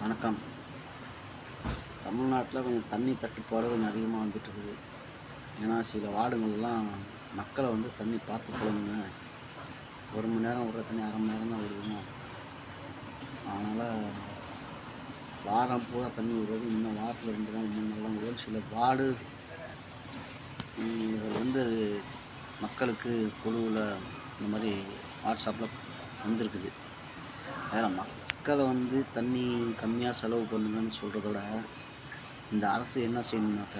வணக்கம். தமிழ்நாட்டில் கொஞ்சம் தண்ணி தட்டுப்பாடு கொஞ்சம் அதிகமாக வந்துட்டுருக்குது. ஏன்னா சில வார்டுங்கள்லாம் மக்களை தண்ணி பார்த்து புழங்குங்க, 1 மணி நேரம் விடுற தண்ணி அரை மணி நேரம் தான் விடுவோம், அதனால் வாரம் பூரா தண்ணி விடுறது, இன்னும் வாரத்தில் 2 நாள் 3 நாள் தான் விடுவது. சில வார்டு மக்களுக்கு குழுவில் இந்த மாதிரி வாட்ஸ்அப்பில் வந்திருக்குது. அதில் மக்களை தண்ணி கம்மியாக செலவு பண்ணுங்கன்னு சொல்கிறத விட, இந்த அரசு என்ன செய்யணுன்னாக்க,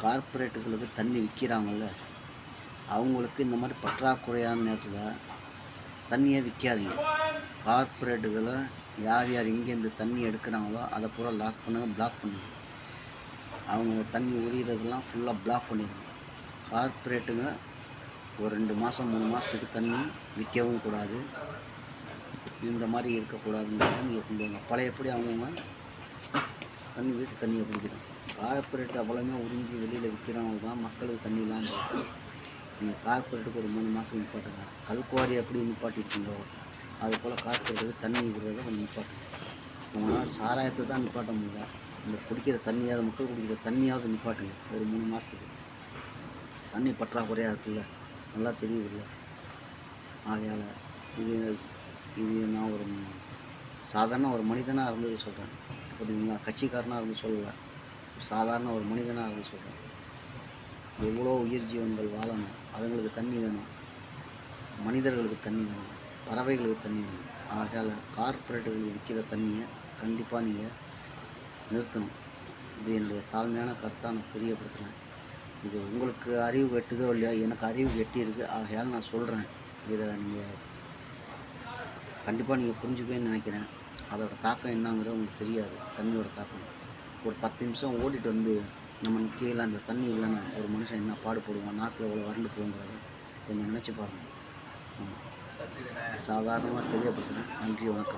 கார்ப்பரேட்டுகளுக்கு தண்ணி விற்கிறாங்கல்ல, அவங்களுக்கு இந்த மாதிரி பற்றாக்குறையான நேரத்தில் தண்ணியை விற்காதீங்க. கார்ப்பரேட்டுகளை யார் யார் எங்கேருந்து தண்ணி எடுக்கிறாங்களோ அதை பூரா லாக் பண்ணுங்கள், பிளாக் பண்ணுங்கள். அவங்க தண்ணி உரிகிறதெல்லாம் ஃபுல்லாக பிளாக் பண்ணிடுங்க. கார்ப்பரேட்டுங்க ஒரு 2 மாதம் 3 மாதத்துக்கு தண்ணி விற்கவும் கூடாது. இந்த மாதிரி இருக்கக்கூடாதுங்கிறத நீங்கள் கொண்டு வாங்க. பழையபடி அவங்கவுங்க தண்ணி வீட்டு தண்ணியை பிடிக்கணும். கார்ப்பரேட் அவ்வளோமே உறிஞ்சி வெளியில் விற்கிறவங்க தான் மக்களுக்கு தண்ணி இல்லாமல் இருக்குது. நீங்கள் கார்ப்பரேட்டுக்கு ஒரு 3 மாதம் நிப்பாட்டுங்க. கல்குவாரி எப்படி நிப்பாட்டிருக்கீங்களோ அது போல் கார்ப்பரேட்டுக்கு தண்ணி விடுறத கொஞ்சம் நிப்பாட்டுங்க. உங்களால் சாராயத்தை தான் நிப்பாட்ட முடியல, இந்த குடிக்கிற தண்ணியாவது, மக்கள் குடிக்கிற தண்ணியாவது நிப்பாட்டுங்க. ஒரு 3 மாதத்துக்கு தண்ணி பற்றாக்குறையாக இருக்குல்ல, நல்லா தெரியுதில்ல. ஆகையால் இது நான் ஒரு சாதாரண ஒரு மனிதனாக இருந்தது சொல்கிறேன், புரியுதுங்களா? கட்சிக்காரனாக இருந்து சொல்லலை, சாதாரண ஒரு மனிதனாக இருந்து சொல்கிறேன். எவ்வளோ உயிர் ஜீவன்கள் வாழணும், அதுங்களுக்கு தண்ணி வேணும், மனிதர்களுக்கு தண்ணி வேணும், பறவைகளுக்கு தண்ணி வேணும். ஆகையால் கார்ப்பரேட்டுகளுக்கு விற்கிற தண்ணியை கண்டிப்பாக நீங்கள் நிறுத்தணும். இது என்னுடைய தாழ்மையான கருத்தாக நான் தெரியப்படுத்துகிறேன். இது உங்களுக்கு அறிவு வெட்டுதோ இல்லையா, எனக்கு அறிவு வெட்டி இருக்குது. ஆகையால் நான் சொல்கிறேன். இதை நீங்கள் கண்டிப்பாக நீங்கள் புரிஞ்சுக்குவேன்னு நினைக்கிறேன். அதோட தாக்கம் என்னங்கிறது உங்களுக்கு தெரியாது. தண்ணியோட தாக்கம் ஒரு 10 நிமிஷம் ஓடிட்டு நம்ம நிற்கையில் அந்த தண்ணி இல்லைன்னா ஒரு மனுஷன் என்ன பாடுபடுவான், நாக்கில் எவ்வளோ வறண்டு போங்கிறத கொஞ்சம் நினச்சி பாருங்கள். சாதாரணமாக தெரியப்படுத்துகிறேன். நன்றி, வணக்கம்.